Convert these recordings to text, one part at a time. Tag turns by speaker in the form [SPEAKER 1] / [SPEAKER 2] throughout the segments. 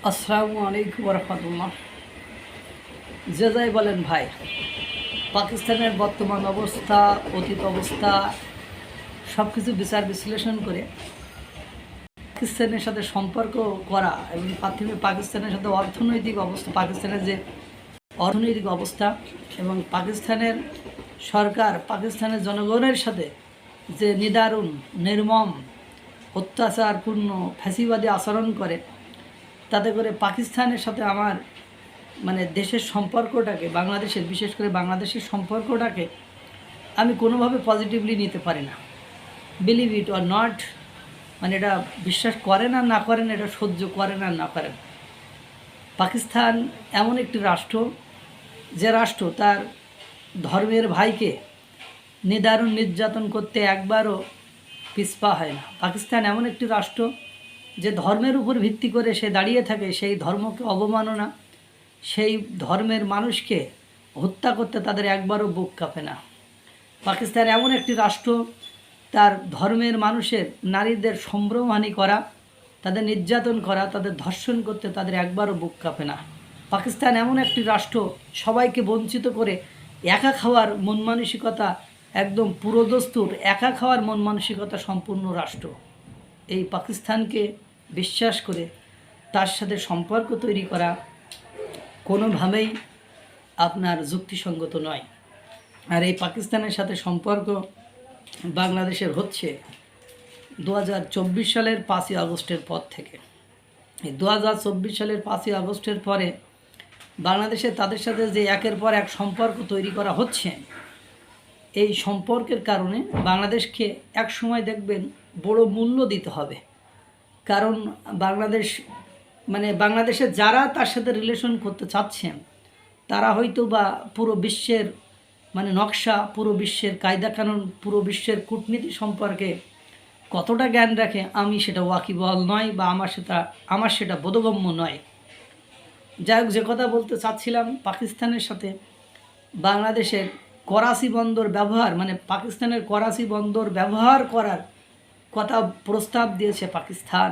[SPEAKER 1] আসসালামু আলাইকুম রহমতুল্লাহ। যে যাই বলেন ভাই, পাকিস্তানের বর্তমান অবস্থা, অতীত অবস্থা সব কিছু বিচার বিশ্লেষণ করে পাকিস্তানের সাথে সম্পর্ক করা এবং পাকিস্তানের সাথে অর্থনৈতিক অবস্থা, পাকিস্তানের যে অর্থনৈতিক অবস্থা এবং পাকিস্তানের সরকার পাকিস্তানের জনগণের সাথে যে নিদারুণ নির্মম অত্যাচারপূর্ণ ফ্যাসিবাদী আচরণ করে, তাতে করে পাকিস্তানের সাথে আমার দেশের সম্পর্কটাকে, বাংলাদেশের, বিশেষ করে বাংলাদেশের সম্পর্কটাকে আমি কোনোভাবে পজিটিভলি নিতে পারি না। বিলিভ ইট অর নট, এটা বিশ্বাস করেন আর না করেন, এটা সহ্য করেন আর না করেন। পাকিস্তান এমন একটি রাষ্ট্র, যে রাষ্ট্র তার ধর্মের ভাইকে নিদারুণ নির্যাতন করতে একবারও পিছপা হয় না। পাকিস্তান এমন একটি রাষ্ট্র যে ধর্মের উপর ভিত্তি করে সে দাঁড়িয়ে থাকে, সেই ধর্মকে অবমাননা, সেই ধর্মের মানুষকে হত্যা করতে তাদের একবারও বুক কাঁপে না। পাকিস্তান এমন একটি রাষ্ট্র, তার ধর্মের মানুষের, নারীদের সম্ভ্রমহানি করা, তাদের নির্যাতন করা, তাদের ধর্ষণ করতে তাদের একবারও বুক কাঁপে না। পাকিস্তান এমন একটি রাষ্ট্র, সবাইকে বঞ্চিত করে একা খাওয়ার মন মানসিকতা, একদম পুরোদস্তুর একা খাওয়ার মন মানসিকতা সম্পূর্ণ রাষ্ট্র। এই পাকিস্তানকে বিশ্বাস করে তার সাথে সম্পর্ক তৈরি করা কোনোভাবেই আপনার যুক্তিসঙ্গত নয়। আর এই পাকিস্তানের সাথে সম্পর্ক বাংলাদেশের হচ্ছে 2024 সালের 5ই আগস্টের পর থেকে। এই 2024 সালের 5ই আগস্টের পরে বাংলাদেশে তাদের সাথে যে একের পর এক সম্পর্ক তৈরি করা হচ্ছে, এই সম্পর্কের কারণে বাংলাদেশকে এক সময় দেখবেন বড় মূল্য দিতে হবে। কারণ বাংলাদেশের যারা তার সাথে রিলেশন করতে চাচ্ছেন, তারা হয়তো বা পুরো বিশ্বের নকশা, পুরো বিশ্বের কায়দা কানুন, পুরো বিশ্বের কূটনীতি সম্পর্কে কতটা জ্ঞান রাখে আমি সেটা ওয়াকিবহাল নয়, বা আমার সেটা বোধগম্য নয়। যাই হোক, যে কথা বলতে চাচ্ছিলাম, পাকিস্তানের সাথে বাংলাদেশের করাচি বন্দর ব্যবহার, পাকিস্তানের করাচি বন্দর ব্যবহার করার কথা প্রস্তাব দিয়েছে পাকিস্তান।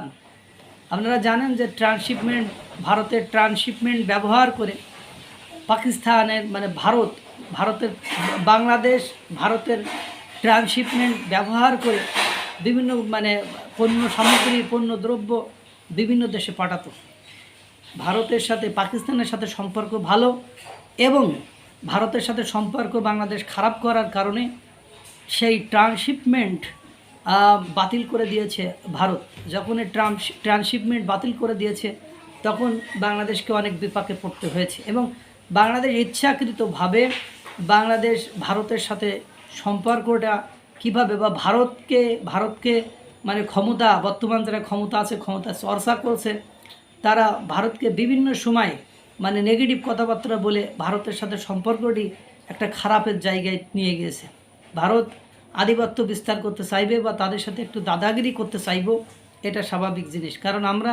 [SPEAKER 1] আপনারা জানেন যে ভারতের ট্রান্সশিপমেন্ট ব্যবহার করে পাকিস্তানের ভারতের ট্রান্সশিপমেন্ট ব্যবহার করে বিভিন্ন পণ্য সামগ্রী, পণ্য দ্রব্য বিভিন্ন দেশে পাঠাতো। ভারতের সাথে পাকিস্তানের সাথে সম্পর্ক ভালো, এবং ভারতের সাথে সম্পর্ক বাংলাদেশ খারাপ করার কারণে সেই ট্রান্সশিপমেন্ট বাতিল করে দিয়েছে ভারত। যখন এই ট্রান্সশিপমেন্ট বাতিল করে দিয়েছে, তখন বাংলাদেশকে অনেক বিপাকে পড়তে হয়েছে। এবং বাংলাদেশ ইচ্ছাকৃতভাবে ভারতের সাথে সম্পর্কটা কীভাবে, বা ভারতকে ক্ষমতা, বর্তমান যারা ক্ষমতা আছে, ক্ষমতা চর্চা করছে, তারা ভারতকে বিভিন্ন সময় নেগেটিভ কথাবার্তা বলে ভারতের সাথে সম্পর্কটি একটা খারাপের জায়গায় নিয়ে গিয়েছে। ভারত আধিপত্য বিস্তার করতে চাইবে, বা তাদের সাথে একটু দাদাগিরি করতে চাইব, এটা স্বাভাবিক জিনিস। কারণ আমরা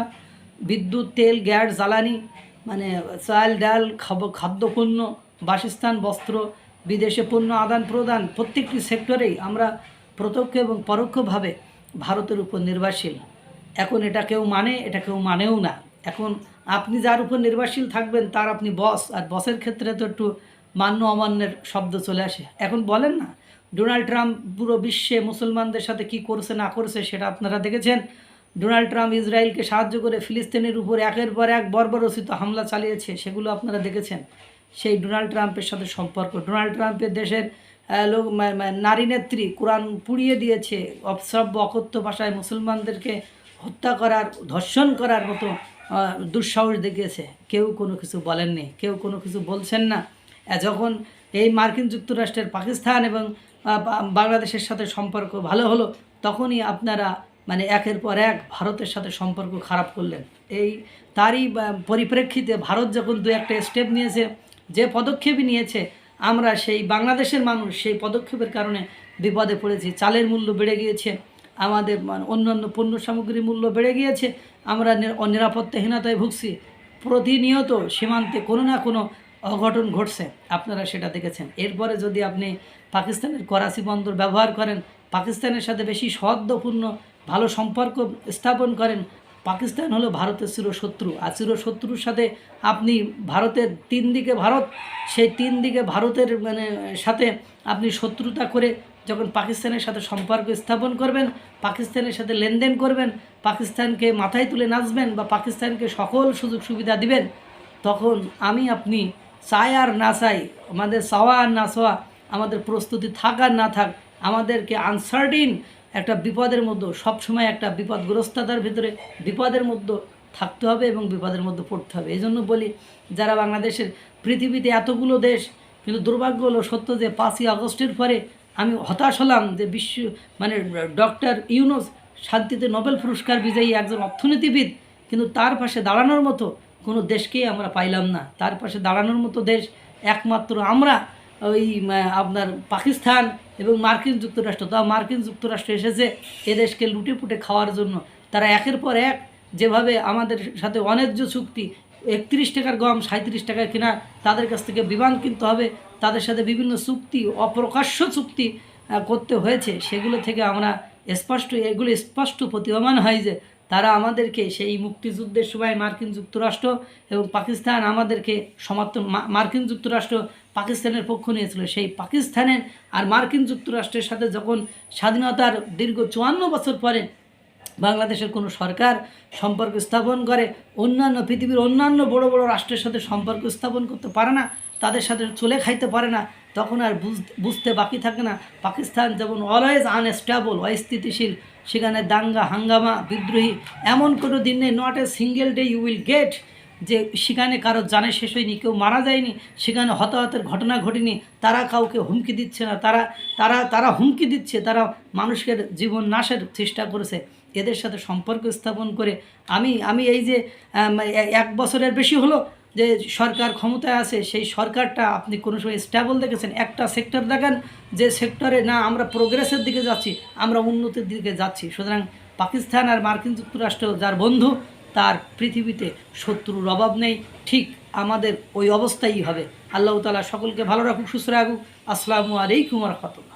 [SPEAKER 1] বিদ্যুৎ, তেল, গ্যাস, জ্বালানি, চাল, ডাল, খাদ্যপণ্য, বাসস্থান, বস্ত্র, বিদেশে পণ্য আদান প্রদান, প্রত্যেকটি সেক্টরেই আমরা প্রত্যক্ষ এবং পরোক্ষভাবে ভারতের উপর নির্ভরশীল। এখন এটা কেউ এটা কেউ মানেও না। এখন আপনি যার উপর নির্ভরশীল থাকবেন, তার আপনি বস, আর বসের ক্ষেত্রে তো একটু মান্য অমান্যের শব্দ চলে আসে। এখন বলেন না, ডোনাল্ড ট্রাম্প পুরো বিশ্বে মুসলমানদের সাথে কি করছে না করছে সেটা আপনারা দেখেছেন। ডোনাল্ড ট্রাম্প ইসরায়েলকে সাহায্য করে ফিলিস্তিনের উপর একের পর এক বর্বরচিত হামলা চালিয়েছে, সেগুলো আপনারা দেখেছেন। সেই ডোনাল্ড ট্রাম্পের সাথে সম্পর্ক, ডোনাল্ড ট্রাম্পের দেশের নারী নেত্রী কোরআন পুড়িয়ে দিয়েছে, অপশ্রব্য অকথ্য ভাষায় মুসলমানদেরকে হত্যা করার, ধর্ষণ করার মতো দুঃসাহস দেখিয়েছে। কেউ কোনো কিছু বলেননি, কেউ কোনো কিছু বলছেন না। যখন এই মার্কিন যুক্তরাষ্ট্রের পাকিস্তান এবং বাংলাদেশের সাথে সম্পর্ক ভালো হলো, তখনই আপনারা একের পর এক ভারতের সাথে সম্পর্ক খারাপ করলেন। তারই পরিপ্রেক্ষিতে ভারত যখন দু একটা স্টেপ নিয়েছে, যে পদক্ষেপই নিয়েছে, আমরা সেই বাংলাদেশের মানুষ সেই পদক্ষেপের কারণে বিপদে পড়েছি। চালের মূল্য বেড়ে গিয়েছে, আমাদের অন্যান্য পণ্য সামগ্রীর মূল্য বেড়ে গিয়েছে, আমরা নিরাপত্তাহীনতায় ভুগছি। প্রতিনিয়ত সীমান্তে কোনো না কোনো অঘটন ঘটছে, আপনারা সেটা দেখেছেন। এরপরে যদি আপনি পাকিস্তানের করাচি বন্দর ব্যবহার করেন, পাকিস্তানের সাথে বেশি সৌহার্দ্যপূর্ণ ভালো সম্পর্ক স্থাপন করেন, পাকিস্তান হলো ভারতের চিরশত্রু, আর চিরশত্রুর সাথে আপনি ভারতের তিন দিকে ভারত, সেই তিন দিকে ভারতের সাথে আপনি শত্রুতা করে যখন পাকিস্তানের সাথে সম্পর্ক স্থাপন করবেন, পাকিস্তানের সাথে লেনদেন করবেন, পাকিস্তানকে মাথায় তুলে নাচবেন বা পাকিস্তানকে সকল সুযোগ সুবিধা দিবেন, তখন আমি আপনি চাই আর না চাই, আমাদের চাওয়া আর না চাওয়া, আমাদের প্রস্তুতি থাক আর না থাক, আমাদেরকে আনসার্টিন একটা বিপদের মধ্যে, সবসময় একটা বিপদগ্রস্ততার ভিতরে বিপদের মধ্যে থাকতে হবে এবং বিপদের মধ্যে পড়তে হবে। এই জন্য বলি, যারা বাংলাদেশের, পৃথিবীতে এতগুলো দেশ, কিন্তু দুর্ভাগ্য হলো সত্য যে 5ই আগস্টের পরে আমি হতাশ হলাম যে ডক্টর ইউনূস শান্তিতে নোবেল পুরস্কার বিজয়ী একজন অর্থনীতিবিদ, কিন্তু তার পাশে দাঁড়ানোর মতো কোনো দেশকেই আমরা পাইলাম না। তার পাশে দাঁড়ানোর মতো দেশ একমাত্র আমরা, ওই আপনার পাকিস্তান এবং মার্কিন যুক্তরাষ্ট্র। তা মার্কিন যুক্তরাষ্ট্র এসেছে এদেশকে লুটে পুটে খাওয়ার জন্য। তারা একের পর এক যেভাবে আমাদের সাথে অন্যায্য চুক্তি, 31 টাকার গম 37 টাকায় কেনা, তাদের কাছ থেকে বিমান কিনতে হবে, তাদের সাথে বিভিন্ন চুক্তি, অপ্রকাশ্য চুক্তি করতে হয়েছে। সেগুলো থেকে আমরা স্পষ্ট প্রতীয়মান হয় যে তারা আমাদেরকে সেই মুক্তিযুদ্ধের সময় মার্কিন যুক্তরাষ্ট্র এবং পাকিস্তান আমাদেরকে সমর্থন, মার্কিন যুক্তরাষ্ট্র পাকিস্তানের পক্ষ নিয়েছিল। সেই পাকিস্তানের আর মার্কিন যুক্তরাষ্ট্রের সাথে যখন স্বাধীনতার দীর্ঘ 54 বছর পরে বাংলাদেশের কোনো সরকার সম্পর্ক স্থাপন করে, পৃথিবীর অন্যান্য বড় বড় রাষ্ট্রের সাথে সম্পর্ক স্থাপন করতে পারে না, তাদের সাথে চলে খাইতে পারে না, তখন আর বুঝতে বাকি থাকে না পাকিস্তান যেমন অলওয়েজ আনস্টেবল, অস্থিতিশীল, সেখানে দাঙ্গা হাঙ্গামা বিদ্রোহী, এমন কোনো দিন নেই, not a single day you will get, যে সেখানে কারো জানে শেষ হয়নি, কেউ মারা যায়নি, সেখানে হতাহতের ঘটনা ঘটেনি, তারা কাউকে হুমকি দিচ্ছে না, তারা হুমকি দিচ্ছে, তারা মানুষের জীবন নাশের চেষ্টা করেছে। এদের সাথে সম্পর্ক স্থাপন করে আমি এই যে 1 বছরের বেশি হলো যে সরকার ক্ষমতায় আছে, সেই সরকারটা আপনি কোনো সময় স্টেবল দেখেছেন? একটা সেক্টর দেখান যে সেক্টরে না আমরা প্রোগ্রেসের দিকে যাচ্ছি, আমরা উন্নতির দিকে যাচ্ছি। সুতরাং পাকিস্তান আর মার্কিন যুক্তরাষ্ট্র যার বন্ধু, তার পৃথিবীতে শত্রুর অভাব নেই। ঠিক আমাদের ওই অবস্থাই হবে। আল্লাহ তাআলা সকলকে ভালো রাখুক, সুস্থ রাখুক। আসসালামু আলাইকুম ওয়া রাহমাতুল্লাহ।